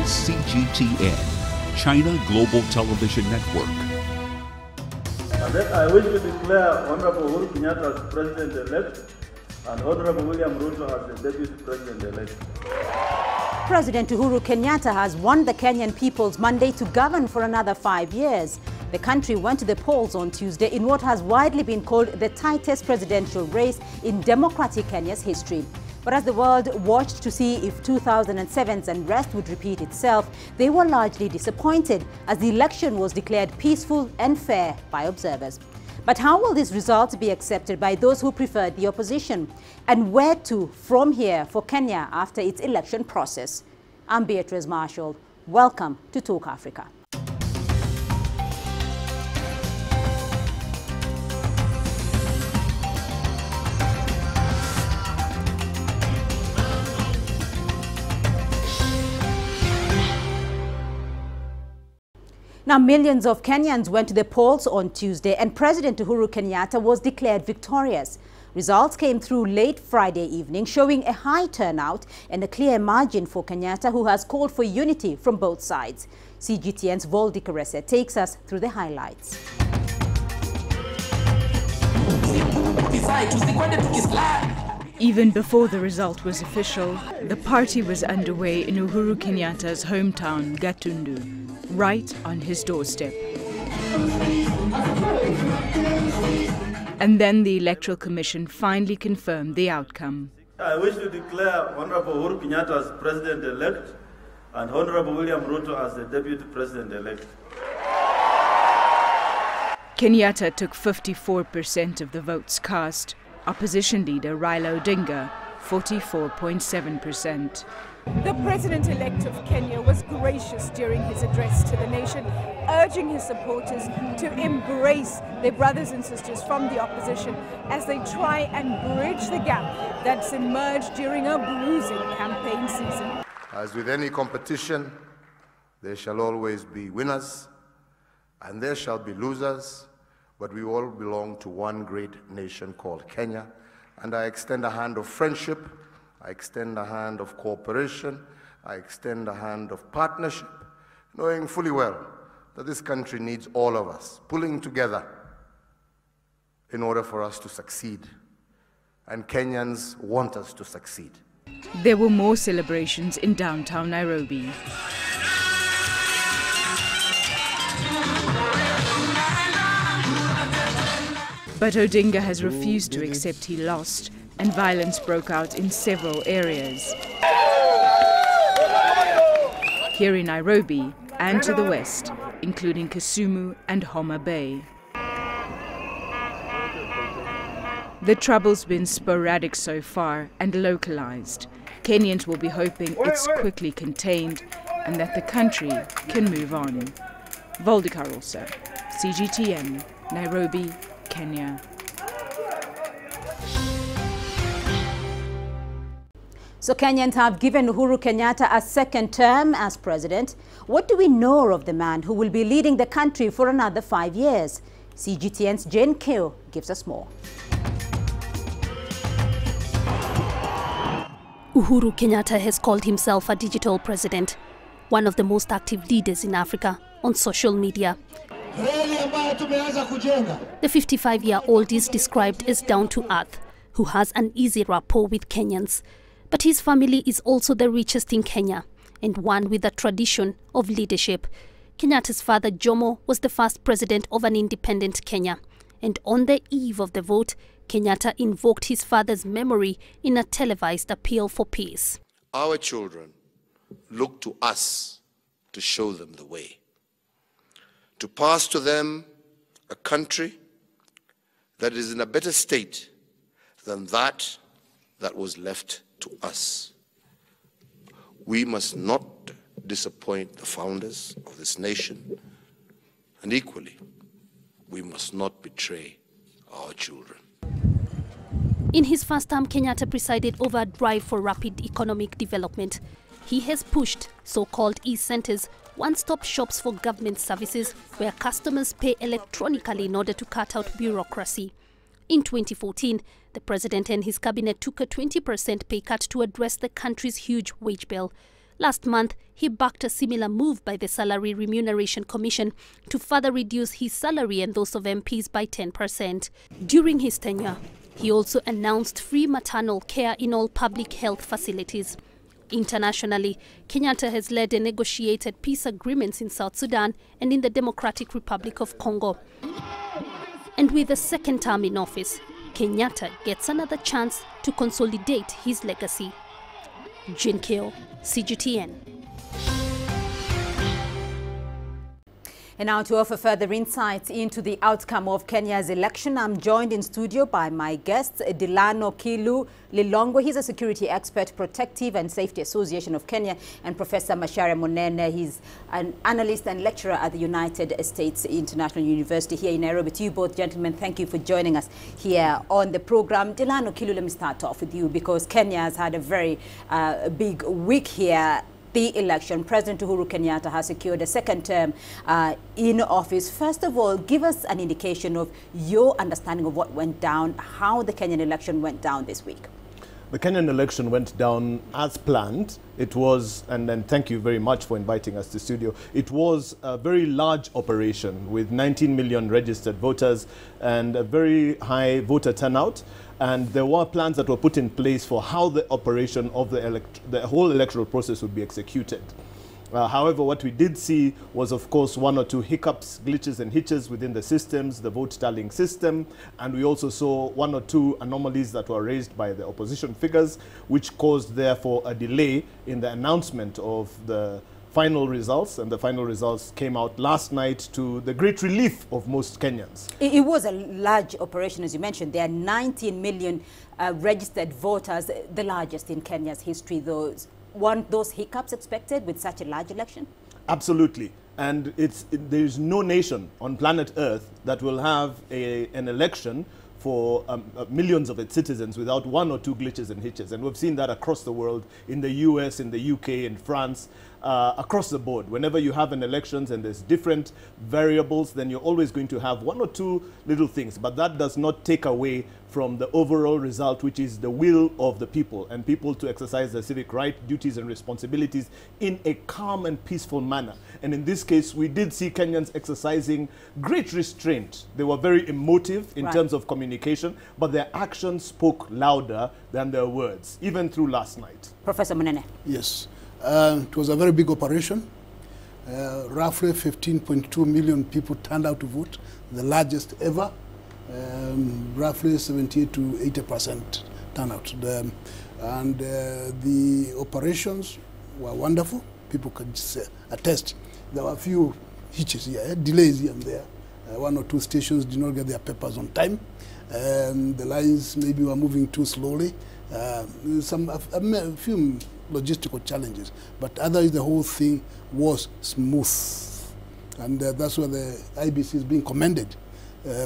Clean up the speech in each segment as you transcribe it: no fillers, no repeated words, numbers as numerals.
is CGTN, China Global Television Network. I wish to declare Honorable Uhuru Kenyatta as President-elect and Honorable William Ruto as the Deputy President-elect. President Uhuru Kenyatta has won the Kenyan people's mandate to govern for another 5 years. The country went to the polls on Tuesday in what has widely been called the tightest presidential race in democratic Kenya's history. But as the world watched to see if 2007's unrest would repeat itself, they were largely disappointed as the election was declared peaceful and fair by observers. But how will these results be accepted by those who preferred the opposition? And where to from here for Kenya after its election process? I'm Beatrice Marshall. Welcome to Talk Africa. Now, millions of Kenyans went to the polls on Tuesday and President Uhuru Kenyatta was declared victorious. Results came through late Friday evening, showing a high turnout and a clear margin for Kenyatta, who has called for unity from both sides. CGTN's Voldi Karese takes us through the highlights. Even before the result was official, the party was underway in Uhuru Kenyatta's hometown, Gatundu, right on his doorstep. And then the Electoral Commission finally confirmed the outcome. I wish to declare Honorable Uhuru Kenyatta as President-elect and Honorable William Ruto as the Deputy President-elect. Kenyatta took 54% of the votes cast. Opposition leader Raila Odinga, 44.7%. The President-elect of Kenya was gracious during his address to the nation, urging his supporters to embrace their brothers and sisters from the opposition as they try and bridge the gap that's emerged during a bruising campaign season. As with any competition, there shall always be winners and there shall be losers, but we all belong to one great nation called Kenya, and I extend a hand of friendship, I extend a hand of cooperation, I extend a hand of partnership, knowing fully well that this country needs all of us pulling together in order for us to succeed, and Kenyans want us to succeed. There were more celebrations in downtown Nairobi. But Odinga has refused to accept he lost, and violence broke out in several areas. Here in Nairobi and to the west, including Kisumu and Homa Bay. The trouble's been sporadic so far and localized. Kenyans will be hoping it's quickly contained and that the country can move on. Voldi Karese, CGTN, Nairobi, Kenya. So Kenyans have given Uhuru Kenyatta a second term as president. What do we know of the man who will be leading the country for another 5 years? CGTN's Jane Keo gives us more. Uhuru Kenyatta has called himself a digital president, one of the most active leaders in Africa on social media. The 55-year-old is described as down-to-earth, who has an easy rapport with Kenyans. But his family is also the richest in Kenya, and one with a tradition of leadership. Kenyatta's father, Jomo, was the first president of an independent Kenya. And on the eve of the vote, Kenyatta invoked his father's memory in a televised appeal for peace. Our children look to us to show them the way, to pass to them a country that is in a better state than that was left to us. We must not disappoint the founders of this nation, and equally, we must not betray our children. In his first term, Kenyatta presided over a drive for rapid economic development. He has pushed so-called e-centers, one-stop shops for government services where customers pay electronically in order to cut out bureaucracy. In 2014, the president and his cabinet took a 20% pay cut to address the country's huge wage bill. Last month, he backed a similar move by the Salary Remuneration Commission to further reduce his salary and those of MPs by 10%. During his tenure, he also announced free maternal care in all public health facilities. Internationally, Kenyatta has led and negotiated peace agreements in South Sudan and in the Democratic Republic of Congo. And with a second term in office, Kenyatta gets another chance to consolidate his legacy. Jin Keo, CGTN. And now to offer further insights into the outcome of Kenya's election, I'm joined in studio by my guests, Delano Kilu Lilongwe. He's a security expert, Protective and Safety Association of Kenya, and Professor Macharia Monene. He's an analyst and lecturer at the United States International University here in Nairobi. To you both, gentlemen, thank you for joining us here on the program. Delano Kilu, let me start off with you because Kenya has had a very big week here. The election, President Uhuru Kenyatta has secured a second term in office. First of all, give us an indication of your understanding of what went down, how the Kenyan election went down this week. The Kenyan election went down as planned. It was, and thank you very much for inviting us to studio, it was a very large operation with 19 million registered voters and a very high voter turnout. And there were plans that were put in place for how the operation of the whole electoral process would be executed. However, what we did see was, of course, one or two hiccups, glitches and hitches within the systems, the vote tallying system, and we also saw one or two anomalies that were raised by the opposition figures, which caused, therefore, a delay in the announcement of the final results, and the final results came out last night to the great relief of most Kenyans. It was a large operation, as you mentioned. There are 19 million registered voters, the largest in Kenya's history. Weren't those hiccups expected with such a large election? Absolutely. And there's no nation on planet Earth that will have an election for millions of its citizens without one or two glitches and hitches. And we've seen that across the world, in the US, in the UK, in France, across the board. Whenever you have an elections and there's different variables, then you're always going to have one or two little things. But that does not take away from the overall result, which is the will of the people and people to exercise their civic rights, duties and responsibilities in a calm and peaceful manner. And in this case, we did see Kenyans exercising great restraint. They were very emotive in terms of communication, but their actions spoke louder than their words, even through last night. Professor Monene. Yes, it was a very big operation. Roughly 15.2 million people turned out to vote, the largest ever. Roughly 78 to 80% turnout. The operations were wonderful. People could attest. There were a few hitches here, delays here and there. One or two stations did not get their papers on time. The lines maybe were moving too slowly. A few logistical challenges, but otherwise the whole thing was smooth. And that's why the IBC is being commended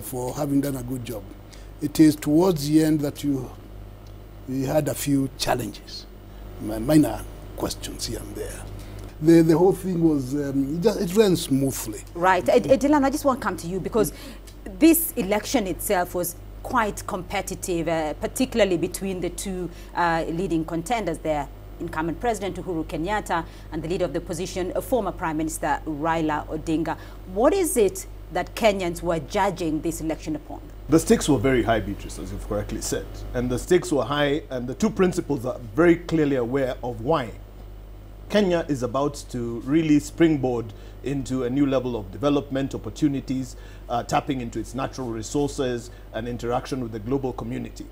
for having done a good job. It is towards the end that we had a few challenges, minor questions here and there. The whole thing was, it ran smoothly. Right. Dylan, I just want to come to you because this election itself was quite competitive, particularly between the two leading contenders there, incumbent President Uhuru Kenyatta and the leader of the opposition, former Prime Minister Raila Odinga. What is it that Kenyans were judging this election upon? The stakes were very high, Beatrice, as you've correctly said. And the stakes were high, and the two principals are very clearly aware of why. Kenya is about to really springboard into a new level of development opportunities, tapping into its natural resources and interaction with the global community.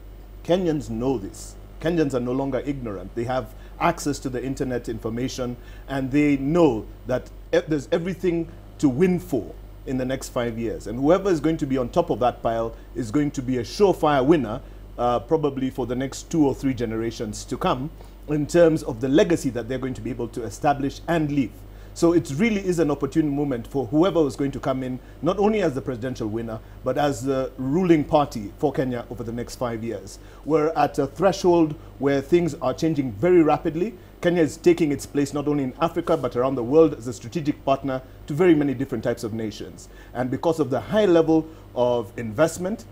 Kenyans know this. Kenyans are no longer ignorant. They have access to the internet information, and they know that there's everything to win for in the next 5 years. And whoever is going to be on top of that pile is going to be a surefire winner, probably for the next 2 or 3 generations to come, in terms of the legacy that they're going to be able to establish and leave. So it really is an opportune moment for whoever is going to come in, not only as the presidential winner, but as the ruling party for Kenya over the next 5 years. We're at a threshold where things are changing very rapidly. Kenya is taking its place not only in Africa, but around the world as a strategic partner to very many different types of nations. And because of the high level of investment,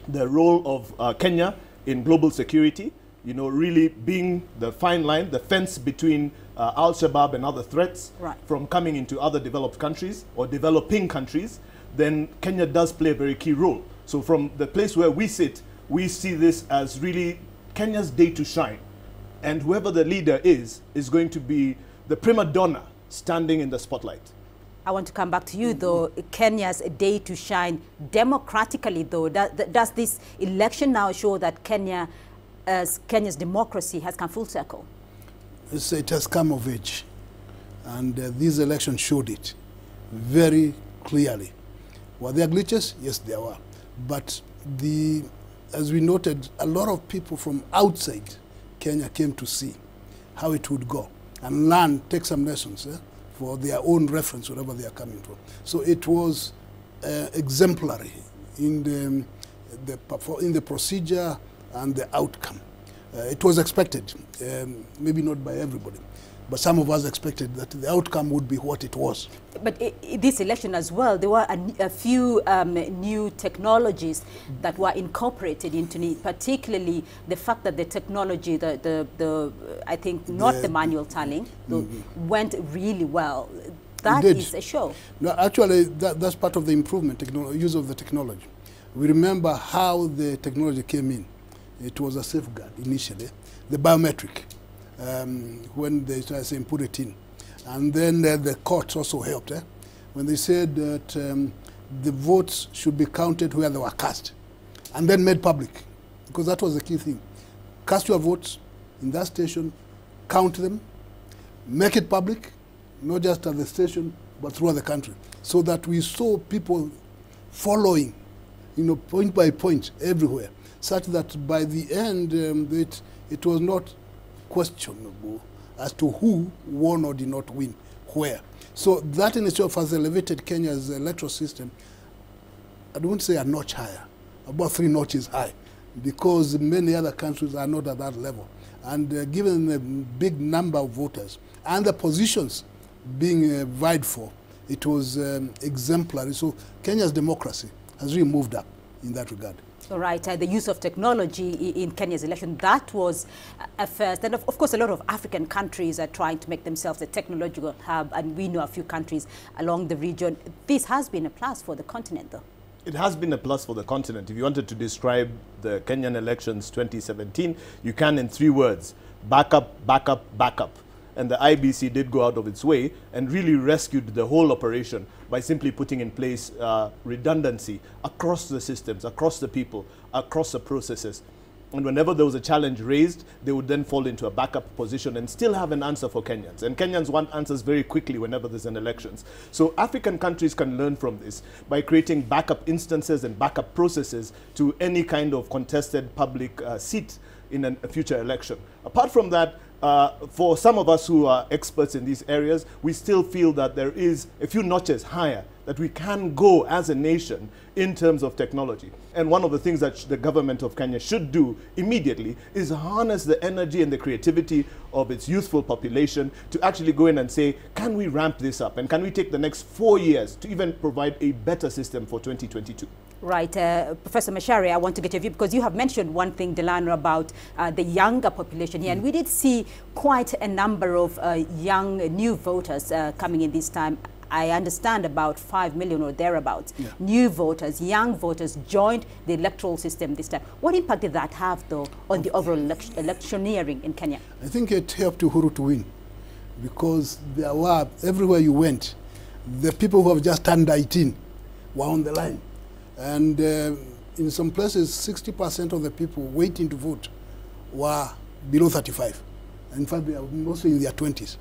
the role of Kenya in global security, you know, really being the fine line, the fence between Al-Shabaab and other threats right. from coming into other developed countries or developing countries, then Kenya does play a very key role. So from the place where we sit, we see this as really Kenya's day to shine. And whoever the leader is going to be the prima donna standing in the spotlight. I want to come back to you, though. Kenya's day to shine democratically, though. Does this election now show that Kenya's democracy has come full circle? It has come of age. And this election showed it very clearly. Were there glitches? Yes, there were. But as we noted, a lot of people from outside Kenya came to see how it would go and learn, take some lessons for their own reference, wherever they are coming from. So it was exemplary in the procedure and the outcome. It was expected, maybe not by everybody, but some of us expected that the outcome would be what it was. But this election as well, there were a few new technologies that were incorporated into it, particularly the fact that the technology, I think not the manual tallying, went really well. That is a show. No, actually, that's part of the improvement, use of the technology. We remember how the technology came in. It was a safeguard initially, the biometric, when they started saying put it in. And then the courts also helped, when they said that the votes should be counted where they were cast, and then made public, because that was the key thing. Cast your votes in that station, count them, make it public, not just at the station, but throughout the country, so that we saw people following, point by point everywhere, such that by the end it was not questionable as to who won or did not win where. So that in itself has elevated Kenya's electoral system, I don't say a notch higher, about 3 notches high, because many other countries are not at that level. And given the big number of voters and the positions being vied for, it was exemplary. So Kenya's democracy has really moved up in that regard. All right, the use of technology in Kenya's election, that was a first. And of course, a lot of African countries are trying to make themselves a technological hub, and we know a few countries along the region. This has been a plus for the continent, though. It has been a plus for the continent. If you wanted to describe the Kenyan elections 2017, you can in 3 words: backup, backup, backup. And the IBC did go out of its way and really rescued the whole operation by simply putting in place redundancy across the systems, across the people, across the processes. And whenever there was a challenge raised, they would then fall into a backup position and still have an answer for Kenyans. And Kenyans want answers very quickly whenever there's an elections. So African countries can learn from this by creating backup instances and backup processes to any kind of contested public seat in a future election. Apart from that, for some of us who are experts in these areas, we still feel that there is a few notches higher that we can go as a nation in terms of technology. And one of the things that the government of Kenya should do immediately is harness the energy and the creativity of its youthful population to actually go in and say, can we ramp this up? And can we take the next 4 years to even provide a better system for 2022? Right. Professor Macharia, I want to get your view, because you have mentioned one thing, Delano, about the younger population here. And we did see quite a number of young new voters coming in this time. I understand about 5 million or thereabouts. Yeah. New voters, young voters joined the electoral system this time. What impact did that have, though, on the overall electioneering in Kenya? I think it helped Uhuru to win, because there were, everywhere you went, the people who have just turned 18 were on the line. And in some places, 60% of the people waiting to vote were below 35. In fact, they are mostly in their 20s,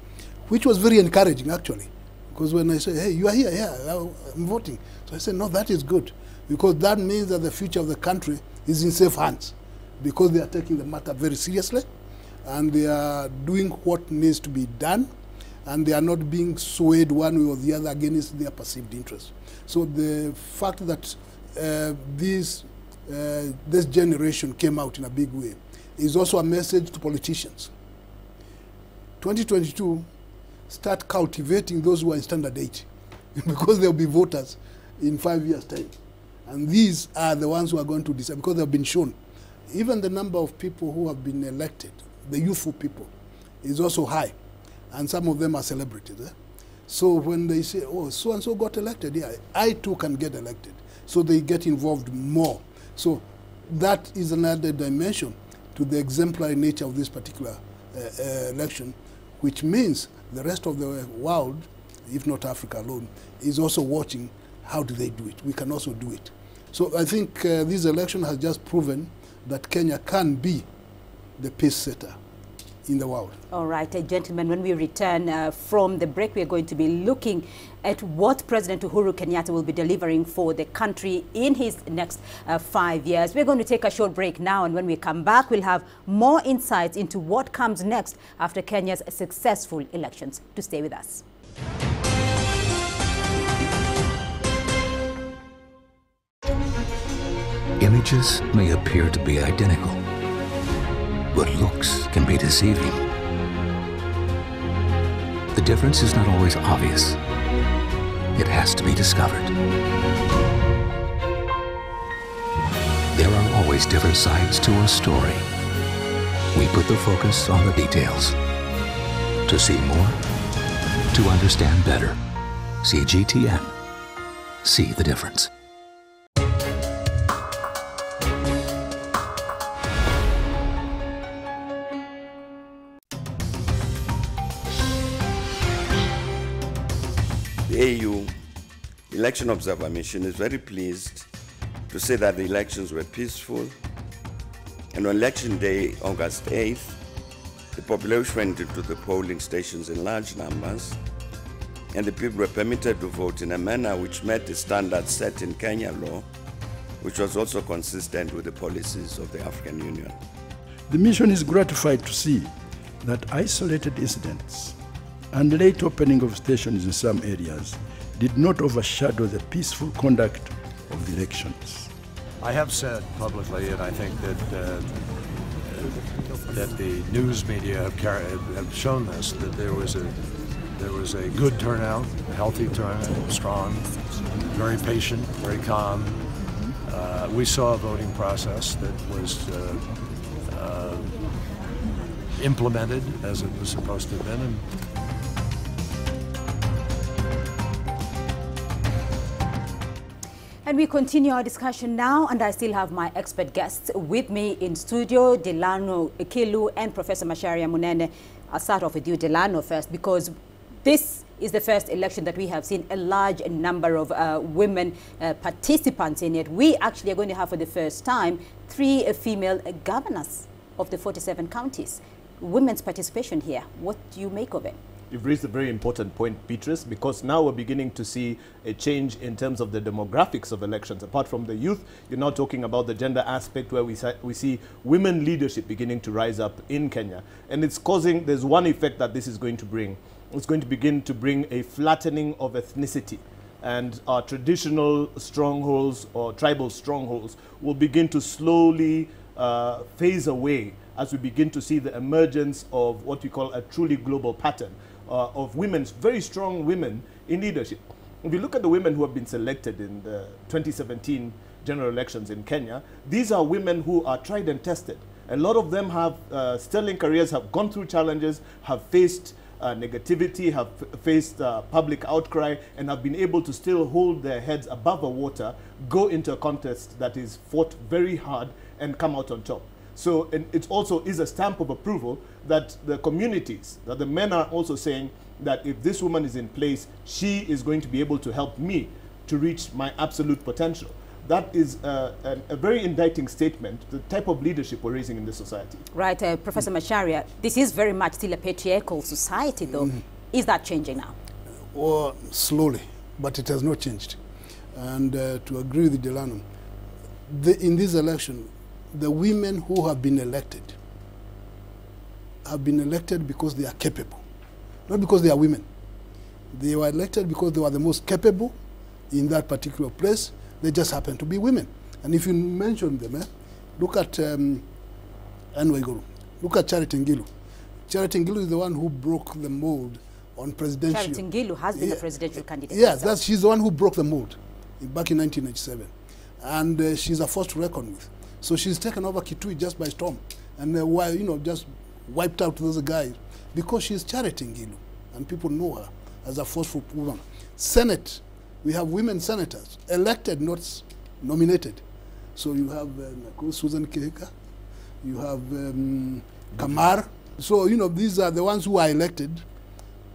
which was very encouraging, actually. Because when I say, hey, you are here, yeah, I'm voting. So I said, no, that is good. Because that means that the future of the country is in safe hands. Because they are taking the matter very seriously. And they are doing what needs to be done. And they are not being swayed one way or the other against their perceived interests. So the fact that this generation came out in a big way is also a message to politicians. 2022, start cultivating those who are in standard 8 because they'll be voters in 5 years' time. And these are the ones who are going to decide, because they've been shown. Even the number of people who have been elected, the youthful people, is also high. and some of them are celebrities. So when they say, oh, so-and-so got elected, yeah, I too can get elected. So they get involved more. So that is another dimension to the exemplary nature of this particular election, which means the rest of the world, if not Africa alone, is also watching how do they do it. We can also do it. So I think this election has just proven that Kenya can be the pace setter in the world. All right, gentlemen, when we return from the break, we are going to be looking at what President Uhuru Kenyatta will be delivering for the country in his next 5 years. We're going to take a short break now, and when we come back, we'll have more insights into what comes next after Kenya's successful elections. To stay with us. Images may appear to be identical, but looks can be deceiving. The difference is not always obvious. It has to be discovered. There are always different sides to a story. We put the focus on the details. To see more, to understand better. CGTN. See the difference. The AU Election Observer Mission is very pleased to say that the elections were peaceful, and on election day, August 8th, the population went into the polling stations in large numbers, and the people were permitted to vote in a manner which met the standards set in Kenya law, which was also consistent with the policies of the African Union. The mission is gratified to see that isolated incidents and late opening of stations in some areas did not overshadow the peaceful conduct of the elections. I have said publicly, and I think that the news media have shown this, that there was a good turnout, a healthy turnout, strong, very patient, very calm. We saw a voting process that was implemented as it was supposed to have been. And we continue our discussion now, and I still have my expert guests with me in studio, Delano Kilu and Professor Macharia Munene. I'll start off with you, Delano, first, because this is the first election that we have seen a large number of women participants in it. We actually are going to have for the first time 3 female governors of the 47 counties. Women's participation here, what do you make of it? You've raised a very important point, Beatrice, because now we're beginning to see a change in terms of the demographics of elections. Apart from the youth, you're now talking about the gender aspect where we see women leadership beginning to rise up in Kenya. And it's causing, there's one effect that this is going to bring. It's going to begin to bring a flattening of ethnicity. And our traditional strongholds or tribal strongholds will begin to slowly phase away as we begin to see the emergence of what we call a truly global pattern of women's, very strong women in leadership. If you look at the women who have been selected in the 2017 general elections in Kenya, these are women who are tried and tested. A lot of them have sterling careers, have gone through challenges, have faced negativity, have faced public outcry, and have been able to still hold their heads above the water, go into a contest that is fought very hard and come out on top. So it also is a stamp of approval that the communities, that the men are also saying that if this woman is in place, she is going to be able to help me to reach my absolute potential. That is a very indicting statement, the type of leadership we're raising in this society. Right, Professor Macharia, this is very much still a patriarchal society, though. Is that changing now? Well, slowly, but it has not changed. And to agree with Delano, in this election, the women who have been elected because they are capable, not because they are women. They were elected because they were the most capable in that particular place. They just happen to be women. And if you mention them, look at Anwaiguru, look at Charity Ngilu. Charity Ngilu is the one who broke the mold on presidential. Charity Ngilu has been a presidential candidate. Yes, she's the one who broke the mold back in 1997. And she's a force to reckon with. So she's taken over Kitui just by storm, and just wiped out those guys because she's Charity Ngilu, and people know her as a forceful woman. Senate, we have women senators, elected, not nominated. So you have Susan Kehika, you have Kamar. So, you know, these are the ones who are elected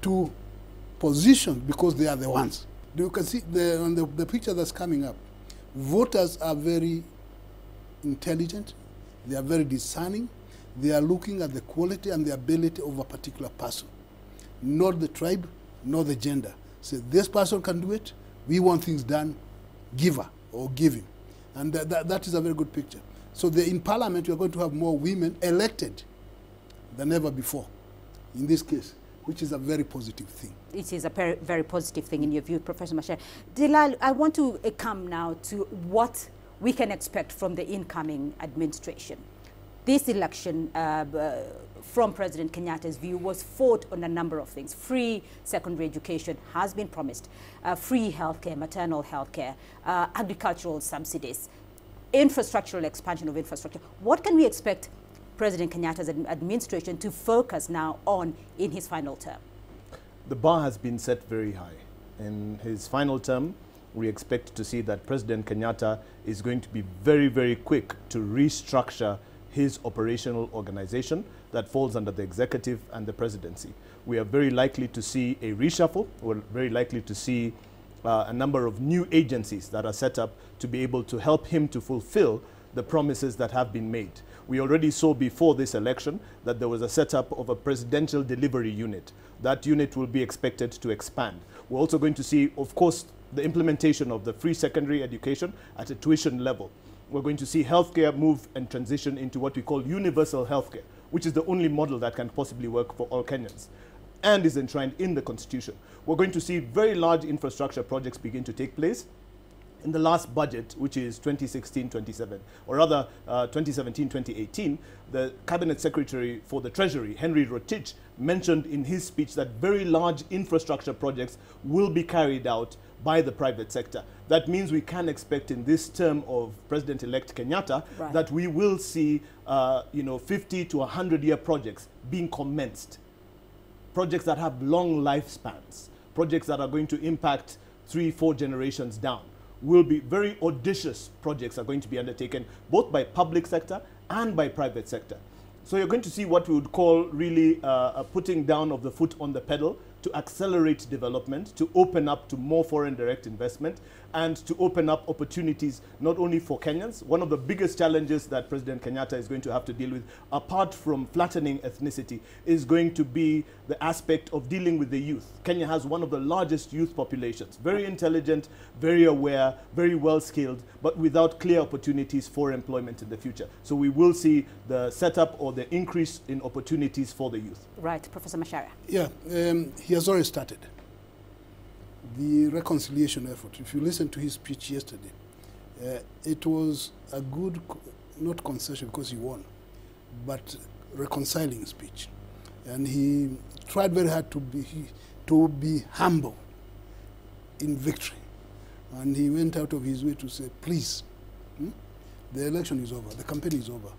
to positions because they are the ones. You can see on the picture that's coming up, voters are very intelligent, they are very discerning, they are looking at the quality and the ability of a particular person, not the tribe, not the gender. Say, this person can do it, we want things done, give her or give him. And that is a very good picture. So in Parliament, we are going to have more women elected than ever before, in this case, which is a very positive thing. It is a very positive thing in your view, Professor Marshall. Delal, I want to come now to what we can expect from the incoming administration. This election, from President Kenyatta's view, was fought on a number of things. Free secondary education has been promised, free healthcare, maternal healthcare, agricultural subsidies, infrastructural expansion of infrastructure. What can we expect President Kenyatta's administration to focus now on in his final term? The bar has been set very high. In his final term, we expect to see that President Kenyatta is going to be very, very quick to restructure his operational organization that falls under the executive and the presidency. We are very likely to see a reshuffle. We're very likely to see a number of new agencies that are set up to be able to help him to fulfill the promises that have been made. We already saw before this election that there was a setup of a presidential delivery unit. That unit will be expected to expand. We're also going to see, of course, the implementation of the free secondary education at a tuition level. We're going to see healthcare move and transition into what we call universal healthcare, which is the only model that can possibly work for all Kenyans and is enshrined in the Constitution. We're going to see very large infrastructure projects begin to take place. In the last budget, which is 2016-27, or rather 2017-2018, the Cabinet Secretary for the Treasury, Henry Rotich, mentioned in his speech that very large infrastructure projects will be carried out by the private sector. That means we can expect in this term of President-elect Kenyatta that we will see 50 to 100-year projects being commenced. Projects that have long lifespans, projects that are going to impact 3-4 generations down. Will be very audacious projects are going to be undertaken both by public sector and by private sector. So you're going to see what we would call really a putting down of the foot on the pedal to accelerate development, to open up to more foreign direct investment, and to open up opportunities not only for Kenyans. One of the biggest challenges that President Kenyatta is going to have to deal with, apart from flattening ethnicity, is going to be the aspect of dealing with the youth. Kenya has one of the largest youth populations, very intelligent, very aware, very well-skilled, but without clear opportunities for employment in the future. So we will see the setup or the increase in opportunities for the youth. Right, Professor Macharia. Yeah, he has already started the reconciliation effort. If you listen to his speech yesterday, it was a good, not concession because he won, but reconciling speech. And he tried very hard to be humble in victory. And he went out of his way to say, please, the election is over, the campaign is over,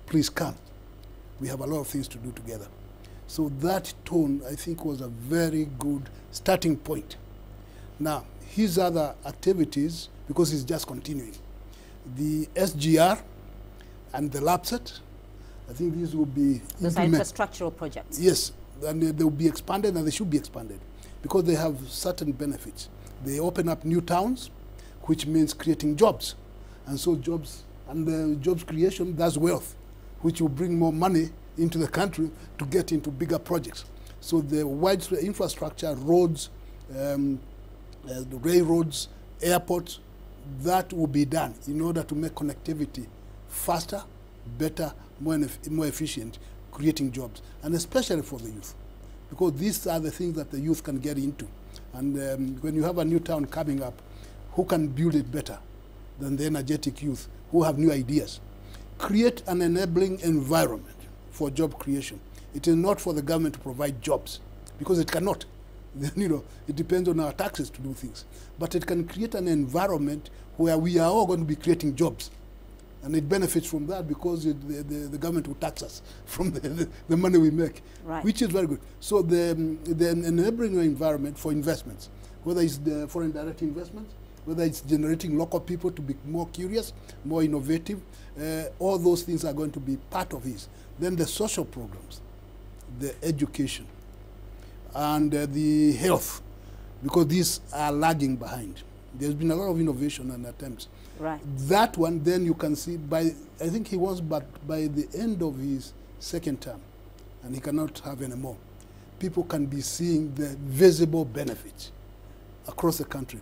please come. We have a lot of things to do together. So that tone, I think, was a very good starting point. Now, his other activities, because he's just continuing, the SGR and the LAPSET, I think these will be those are infrastructural projects. Yes, and they will be expanded, and they should be expanded, because they have certain benefits. They open up new towns, which means creating jobs. And so jobs, and the jobs creation, that's wealth, which will bring more money into the country to get into bigger projects. So the widespread infrastructure, roads, the railroads, airports, that will be done in order to make connectivity faster, better, more efficient, creating jobs, and especially for the youth, because these are the things that the youth can get into. And when you have a new town coming up, who can build it better than the energetic youth who have new ideas? Create an enabling environment for job creation. It is not for the government to provide jobs, because it cannot. You know, it depends on our taxes to do things. But it can create an environment where we are all going to be creating jobs. And it benefits from that because the government will tax us from the money we make, which is very good. So the enabling environment for investments, whether it's the foreign direct investments, whether it's generating local people to be more curious, more innovative, all those things are going to be part of this. Then the social programs, the education, and the health, because these are lagging behind. There's been a lot of innovation and attempts. Right. That one, then you can see I think he was, but by the end of his second term, and he cannot have any more, people can be seeing the visible benefits across the country.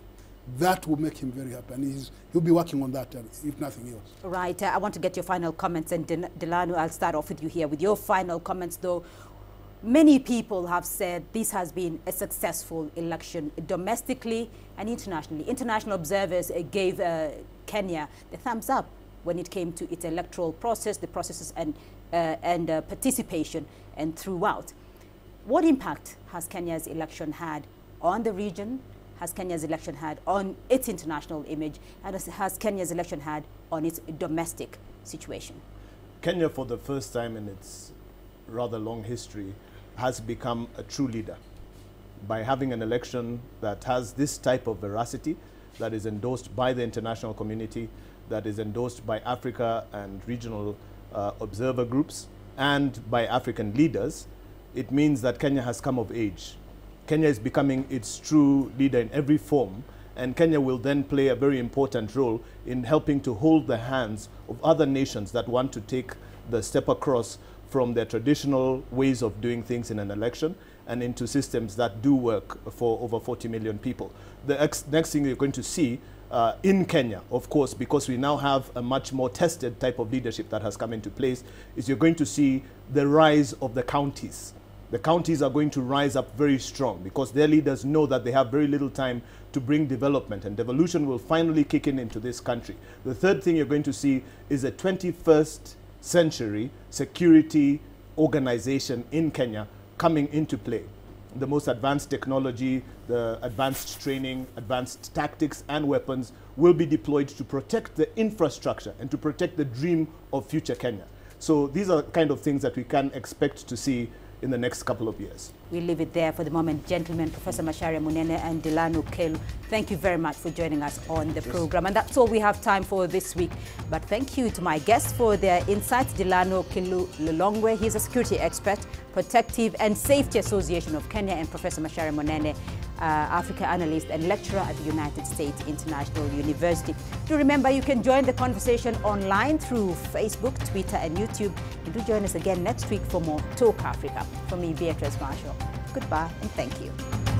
That will make him very happy, and he'll be working on that, if nothing else. Right. I want to get your final comments, and Delano, I'll start off with you here with your final comments, though. Many people have said this has been a successful election domestically and internationally. International observers gave Kenya the thumbs up when it came to its electoral process, the processes and participation and throughout. What impact has Kenya's election had on the region? Has Kenya's election had on its international image? And has Kenya's election had on its domestic situation? Kenya, for the first time in its rather long history, has become a true leader by having an election that has this type of veracity, that is endorsed by the international community, that is endorsed by Africa and regional observer groups, and by African leaders. It means that Kenya has come of age. Kenya is becoming its true leader in every form, and Kenya will then play a very important role in helping to hold the hands of other nations that want to take the step across from their traditional ways of doing things in an election and into systems that do work for over 40 million people. The next thing you're going to see in Kenya, of course, because we now have a much more tested type of leadership that has come into place, is you're going to see the rise of the counties. The counties are going to rise up very strong because their leaders know that they have very little time to bring development, and devolution will finally kick in into this country. The third thing you're going to see is a 21st century security organization in Kenya coming into play. The most advanced technology, the advanced training, advanced tactics and weapons will be deployed to protect the infrastructure and to protect the dream of future Kenya. So these are the kind of things that we can expect to see in the next couple of years. We'll leave it there for the moment. Gentlemen, Professor Macharia Munene and Delano Kelu, thank you very much for joining us on the program. And that's all we have time for this week. But thank you to my guests for their insights. Delano Kelu Lilongwe, he's a security expert, Protective and Safety Association of Kenya, and Professor Macharia Munene, Africa analyst and lecturer at the United States International University. Do remember you can join the conversation online through Facebook, Twitter and YouTube. And do join us again next week for more Talk Africa. From me, Beatrice Marshall. Goodbye and thank you.